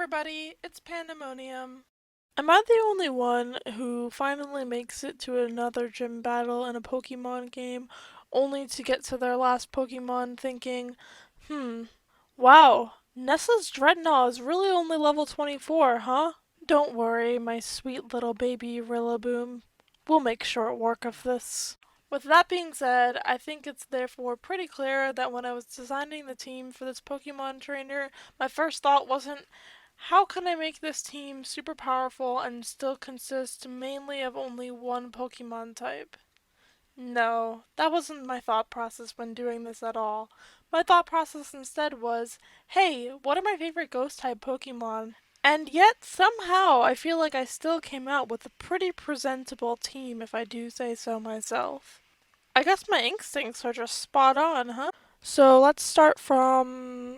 everybody, it's Pandemonium. Am I the only one who finally makes it to another gym battle in a Pokemon game, only to get to their last Pokemon thinking, wow, Nessa's Dreadnought is really only level 24, huh? Don't worry, my sweet little baby Rillaboom. We'll make short work of this. With that being said, I think it's therefore pretty clear that when I was designing the team for this Pokemon trainer, my first thought wasn't, how can I make this team super powerful and still consist mainly of only one Pokemon type? No, that wasn't my thought process when doing this at all. My thought process instead was, hey, what are my favorite ghost type Pokemon? And yet, somehow, I feel like I still came out with a pretty presentable team if I do say so myself. I guess my instincts are just spot on, huh? So let's start from.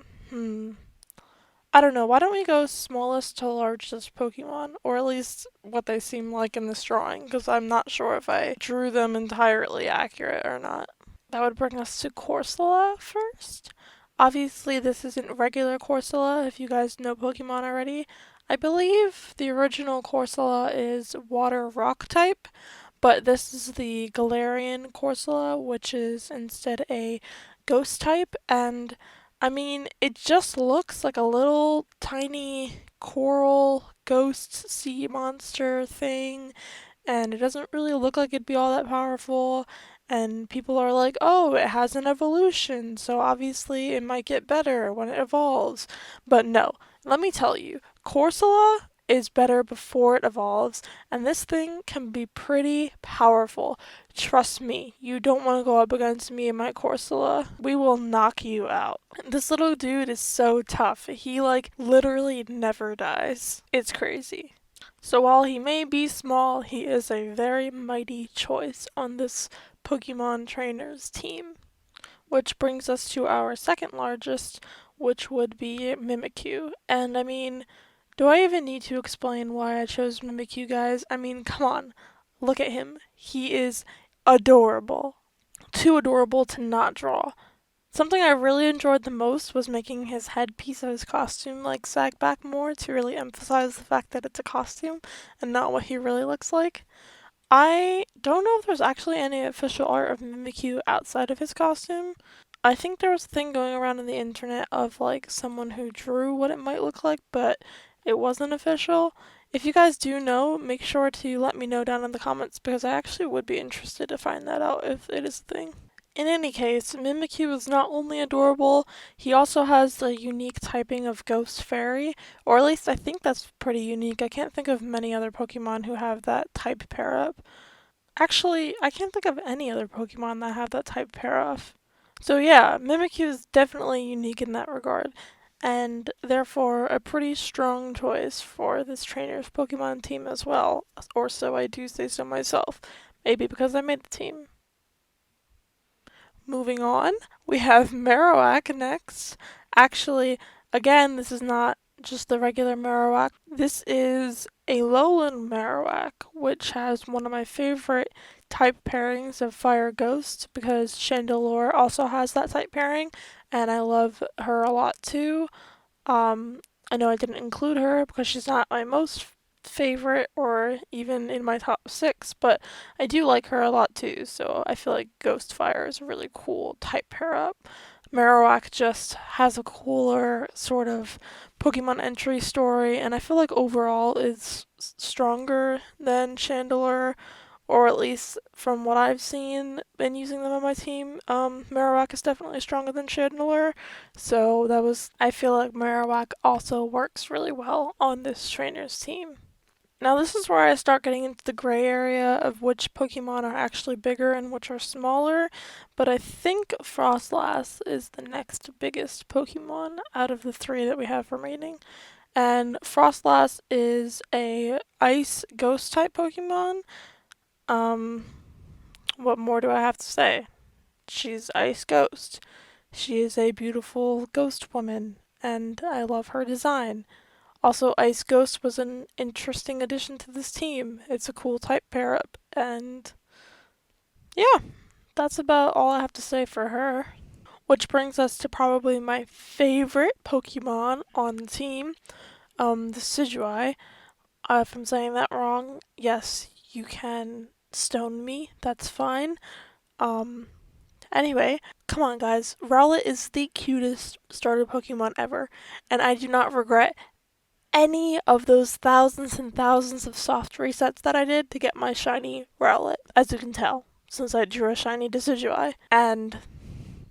I don't know, why don't we go smallest to largest Pokemon? Or at least what they seem like in this drawing, because I'm not sure if I drew them entirely accurate or not. That would bring us to Corsola first. Obviously, this isn't regular Corsola, if you guys know Pokemon already. I believe the original Corsola is water rock type, but this is the Galarian Corsola, which is instead a ghost type, and I mean, it just looks like a little tiny coral ghost sea monster thing, and it doesn't really look like it'd be all that powerful. And people are like, oh, it has an evolution, so obviously it might get better when it evolves. But no, let me tell you, Corsola is better before it evolves, and this thing can be pretty powerful. Trust me, you don't want to go up against me and my Corsola. We will knock you out. This little dude is so tough. He, like, literally never dies. It's crazy. So while he may be small, he is a very mighty choice on this Pokemon trainers team. Which brings us to our second largest, which would be Mimikyu. And I mean, do I even need to explain why I chose Mimikyu, guys? I mean, come on. Look at him. He is adorable. Too adorable to not draw. Something I really enjoyed the most was making his headpiece of his costume like sag back more to really emphasize the fact that it's a costume and not what he really looks like. I don't know if there's actually any official art of Mimikyu outside of his costume. I think there was a thing going around on the internet of like someone who drew what it might look like, but it wasn't official. If you guys do know, make sure to let me know down in the comments because I actually would be interested to find that out if it is a thing. In any case, Mimikyu is not only adorable, he also has the unique typing of Ghost Fairy, or at least I think that's pretty unique. I can't think of many other Pokemon who have that type pair up. Actually, I can't think of any other Pokemon that have that type pair off. So yeah, Mimikyu is definitely unique in that regard, and therefore a pretty strong choice for this trainer's Pokemon team as well, or so I do say so myself. Maybe because I made the team. Moving on, we have Marowak next. Actually, again, this is not just the regular Marowak. This is a lowland Marowak, which has one of my favorite type pairings of Fire Ghost because Chandelure also has that type pairing, and I love her a lot too. I know I didn't include her because she's not my most favorite or even in my top six, but I do like her a lot too, so I feel like Ghost Fire is a really cool type pair up. Marowak just has a cooler sort of Pokemon entry story, and I feel like overall is stronger than Chandelure, or at least from what I've seen and using them on my team. Marowak is definitely stronger than Chandelure, so I feel like Marowak also works really well on this trainer's team. Now this is where I start getting into the gray area of which Pokemon are actually bigger and which are smaller, but I think Frostlass is the next biggest Pokemon out of the three that we have remaining. And Frostlass is a ice ghost type Pokemon. Um, what more do I have to say? She's Ice Ghost. She is a beautiful ghost woman, and I love her design. Also, Ice Ghost was an interesting addition to this team. It's a cool type pair up, and yeah, that's about all I have to say for her. Which brings us to probably my favorite Pokemon on the team. Decidueye. If I'm saying that wrong, yes, you can stone me. That's fine. Um, Anyway, come on, guys. Rowlett is the cutest starter Pokemon ever, and I do not regret any of those thousands and thousands of soft resets that I did to get my shiny Rowlett, as you can tell, since I drew a shiny Decidueye. And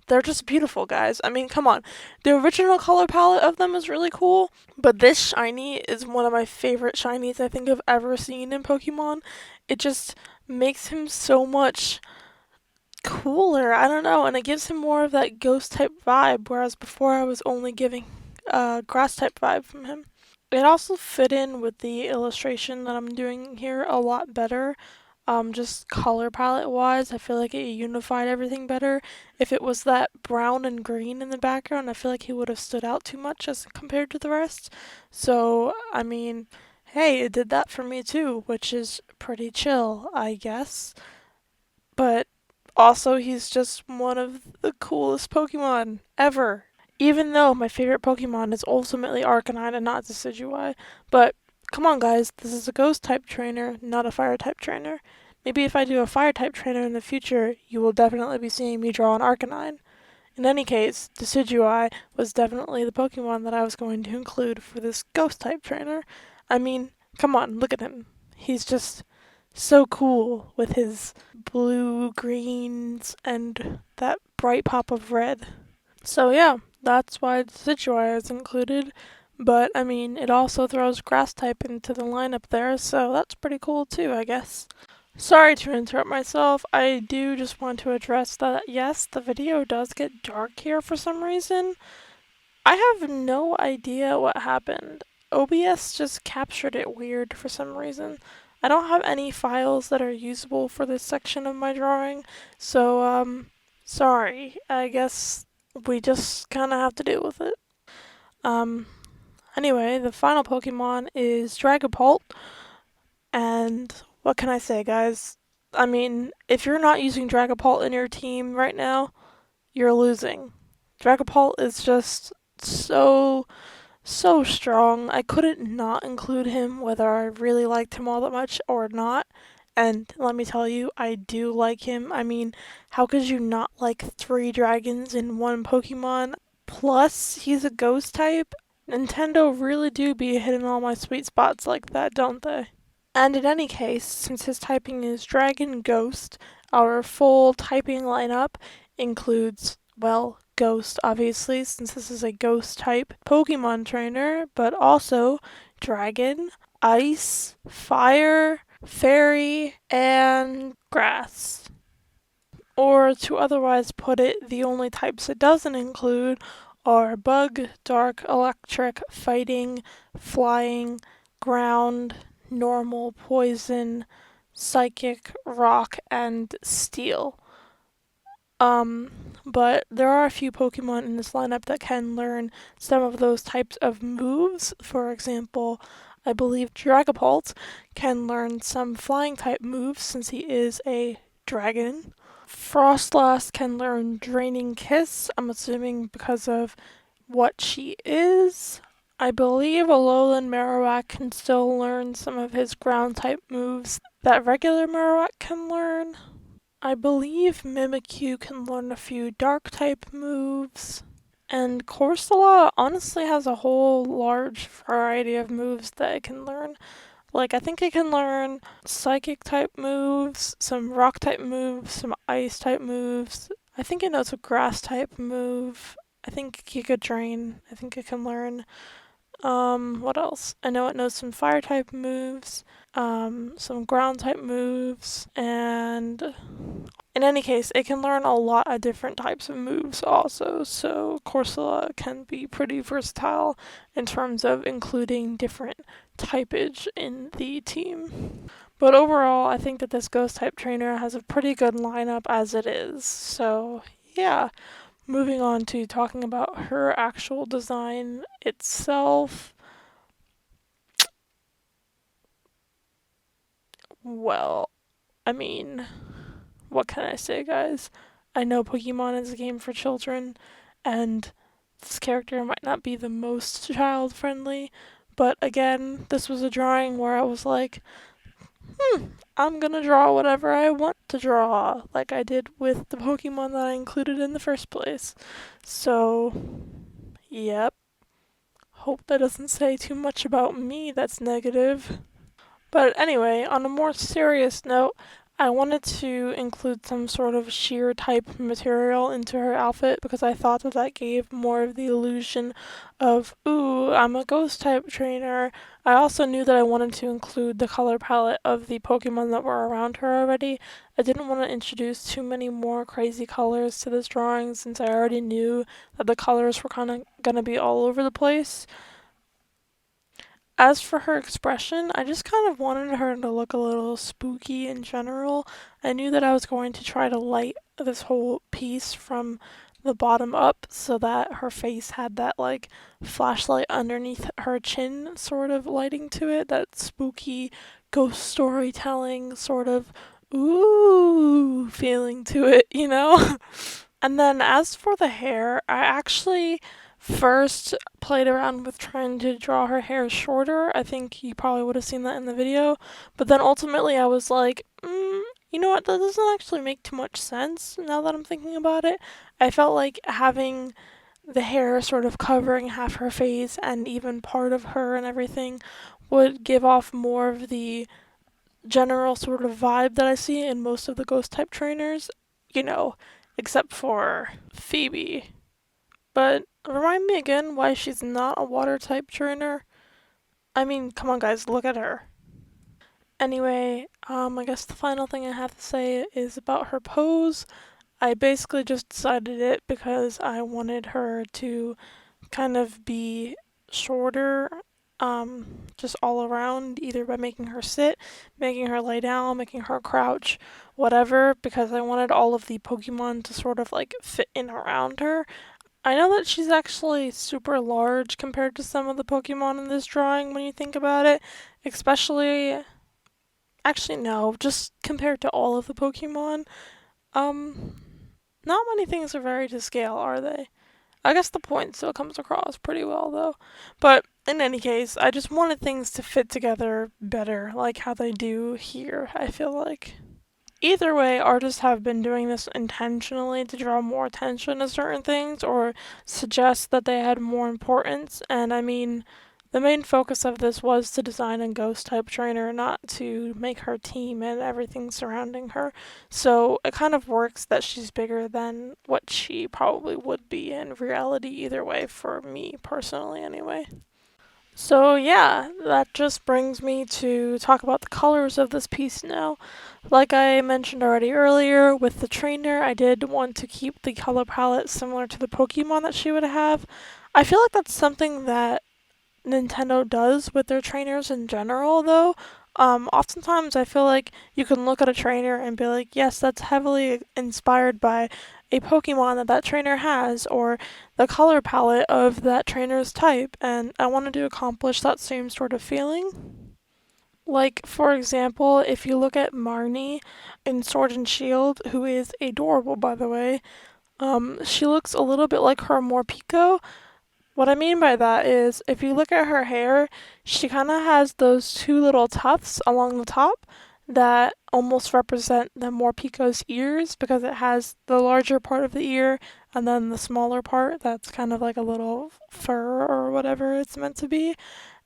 they're just beautiful, guys. I mean, come on. The original color palette of them is really cool, but this shiny is one of my favorite shinies I think I've ever seen in Pokemon. It just makes him so much cooler. I don't know, and it gives him more of that ghost type vibe, whereas before I was only getting grass type vibe from him. It also fit in with the illustration that I'm doing here a lot better. Just color palette wise, I feel like it unified everything better. If it was that brown and green in the background, I feel like he would have stood out too much as compared to the rest. So, I mean, hey, it did that for me too, which is pretty chill, I guess. But also, he's just one of the coolest Pokemon ever. Even though my favorite Pokemon is ultimately Arcanine and not Decidueye. But come on, guys, this is a Ghost type trainer, not a Fire type trainer. Maybe if I do a Fire type trainer in the future, you will definitely be seeing me draw an Arcanine. In any case, Decidueye was definitely the Pokemon that I was going to include for this Ghost type trainer. I mean, come on, look at him. He's just so cool with his blue, greens, and that bright pop of red. So yeah, that's why Decidueye is included. But I mean, it also throws grass type into the lineup there, so that's pretty cool too, I guess. Sorry to interrupt myself. I do just want to address that yes, the video does get dark here for some reason. I have no idea what happened. OBS just captured it weird for some reason. I don't have any files that are usable for this section of my drawing, so, sorry. I guess we just kinda have to deal with it. Um, anyway, the final Pokemon is Dragapult, and what can I say, guys? I mean, if you're not using Dragapult in your team right now, you're losing. Dragapult is just so strong. I couldn't not include him whether I really liked him all that much or not. And let me tell you, I do like him. I mean, how could you not like three dragons in one Pokemon? Plus, he's a ghost type. Nintendo really do be hitting all my sweet spots like that, don't they? And in any case, since his typing is Dragon Ghost, our full typing lineup includes, well, Ghost, obviously, since this is a Ghost type Pokemon trainer, but also Dragon, Ice, Fire, Fairy, and Grass. Or to otherwise put it, the only types it doesn't include are Bug, Dark, Electric, Fighting, Flying, Ground, Normal, Poison, Psychic, Rock, and Steel. But there are a few Pokemon in this lineup that can learn some of those types of moves. For example, I believe Dragapult can learn some flying type moves since he is a dragon. Frostlass can learn Draining Kiss, I'm assuming because of what she is. I believe Alolan Marowak can still learn some of his ground type moves that regular Marowak can learn. I believe Mimikyu can learn a few dark type moves. And Corsola honestly has a whole large variety of moves that it can learn. Like, I think it can learn psychic type moves, some rock type moves, some ice type moves. I think it knows a grass type move. I think Giga Drain. I think it can learn. What else? I know it knows some fire type moves, some ground type moves, and in any case, it can learn a lot of different types of moves also, so Corsola can be pretty versatile in terms of including different typage in the team. But overall, I think that this ghost type trainer has a pretty good lineup as it is, so yeah. Moving on to talking about her actual design itself. Well, I mean, what can I say, guys? I know Pokemon is a game for children, and this character might not be the most child friendly, but again, this was a drawing where I was like, I'm gonna draw whatever I want to draw, like I did with the Pokemon that I included in the first place. So, yep. Hope that doesn't say too much about me that's negative. But anyway, on a more serious note, I wanted to include some sort of sheer type material into her outfit because I thought that that gave more of the illusion of, ooh, I'm a ghost type trainer. I also knew that I wanted to include the color palette of the Pokemon that were around her already. I didn't want to introduce too many more crazy colors to this drawing since I already knew that the colors were kind of gonna be all over the place. As for her expression, I just kind of wanted her to look a little spooky in general. I knew that I was going to try to light this whole piece from the bottom up so that her face had that like flashlight underneath her chin sort of lighting to it, that spooky ghost storytelling sort of ooh feeling to it, you know? And then as for the hair, I actually first played around with trying to draw her hair shorter. I think you probably would have seen that in the video. But then ultimately I was like, you know what, that doesn't actually make too much sense now that I'm thinking about it. I felt like having the hair sort of covering half her face and even part of her and everything would give off more of the general sort of vibe that I see in most of the ghost type trainers, you know, except for Phoebe. But remind me again why she's not a water type trainer. I mean, come on guys, look at her. Anyway, I guess the final thing I have to say is about her pose. I basically just decided it because I wanted her to kind of be shorter, just all around, either by making her sit, making her lay down, making her crouch, whatever, because I wanted all of the Pokemon to sort of like fit in around her. I know that she's actually super large compared to some of the Pokemon in this drawing when you think about it, especially, actually no, just compared to all of the Pokemon. Um, Not many things are very to scale, are they? I guess the point still comes across pretty well though. But in any case, I just wanted things to fit together better, like how they do here, I feel like. Either way, artists have been doing this intentionally to draw more attention to certain things or suggest that they had more importance. And I mean, the main focus of this was to design a ghost type trainer, not to make her team and everything surrounding her. So it kind of works that she's bigger than what she probably would be in reality, either way, for me personally, anyway. So, yeah, that just brings me to talk about the colors of this piece now. Like I mentioned already earlier, with the trainer, I did want to keep the color palette similar to the Pokemon that she would have. I feel like that's something that Nintendo does with their trainers in general, though. Oftentimes I feel like you can look at a trainer and be like, yes, that's heavily inspired by a Pokemon that that trainer has, or the color palette of that trainer's type, and I wanted to accomplish that same sort of feeling. Like, for example, if you look at Marnie in Sword and Shield, who is adorable, by the way, she looks a little bit like her Morpeko. What I mean by that is, if you look at her hair, she kind of has those two little tufts along the top that almost represent the Morpeko's ears because it has the larger part of the ear and then the smaller part that's kind of like a little fur or whatever it's meant to be.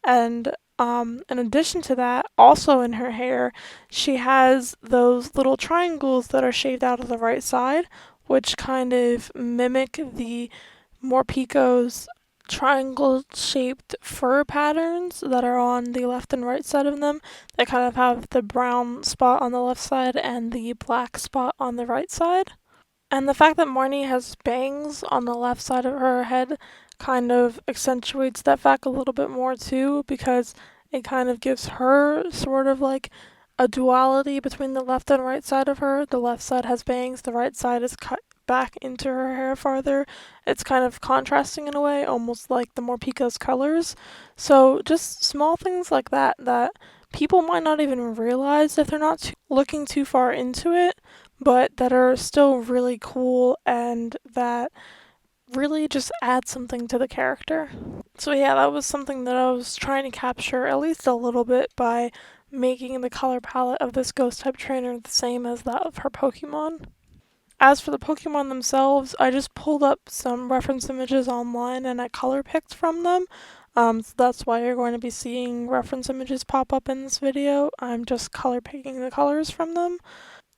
And in addition to that, also in her hair, she has those little triangles that are shaved out of the right side, which kind of mimic the Morpeko's triangle shaped fur patterns that are on the left and right side of them. They kind of have the brown spot on the left side and the black spot on the right side. And the fact that Marnie has bangs on the left side of her head kind of accentuates that fact a little bit more too, because it kind of gives her sort of like a duality between the left and right side of her. The left side has bangs, the right side is cut back into her hair farther. It's kind of contrasting in a way, almost like the Morpeko's colors. So just small things like that that people might not even realize if they're not looking too far into it, but that are still really cool and that really just add something to the character. So yeah, that was something that I was trying to capture at least a little bit by making the color palette of this ghost type trainer the same as that of her Pokemon. As for the Pokemon themselves, I just pulled up some reference images online and I color picked from them. So that's why you're going to be seeing reference images pop up in this video. I'm just color picking the colors from them.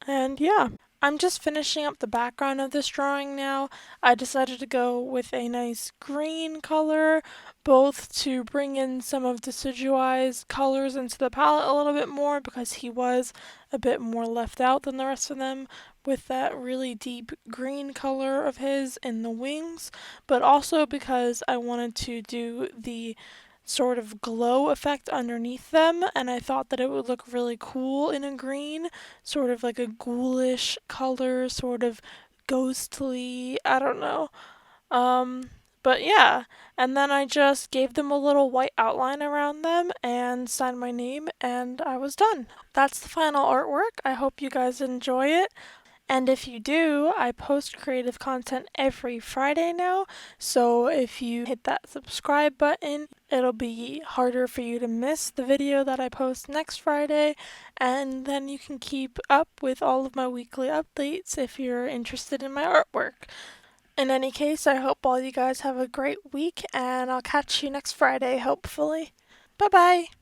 And yeah, I'm just finishing up the background of this drawing now. I decided to go with a nice green color, both to bring in some of Decidueye's colors into the palette a little bit more because he was a bit more left out than the rest of them with that really deep green color of his in the wings, but also because I wanted to do the sort of glow effect underneath them, and I thought that it would look really cool in a green, sort of like a ghoulish color, sort of ghostly, I don't know. But yeah, and then I just gave them a little white outline around them and signed my name, and I was done. That's the final artwork. I hope you guys enjoy it. And if you do, I post creative content every Friday now. So if you hit that subscribe button, it'll be harder for you to miss the video that I post next Friday. And then you can keep up with all of my weekly updates if you're interested in my artwork. In any case, I hope all you guys have a great week, and I'll catch you next Friday, hopefully. Bye bye!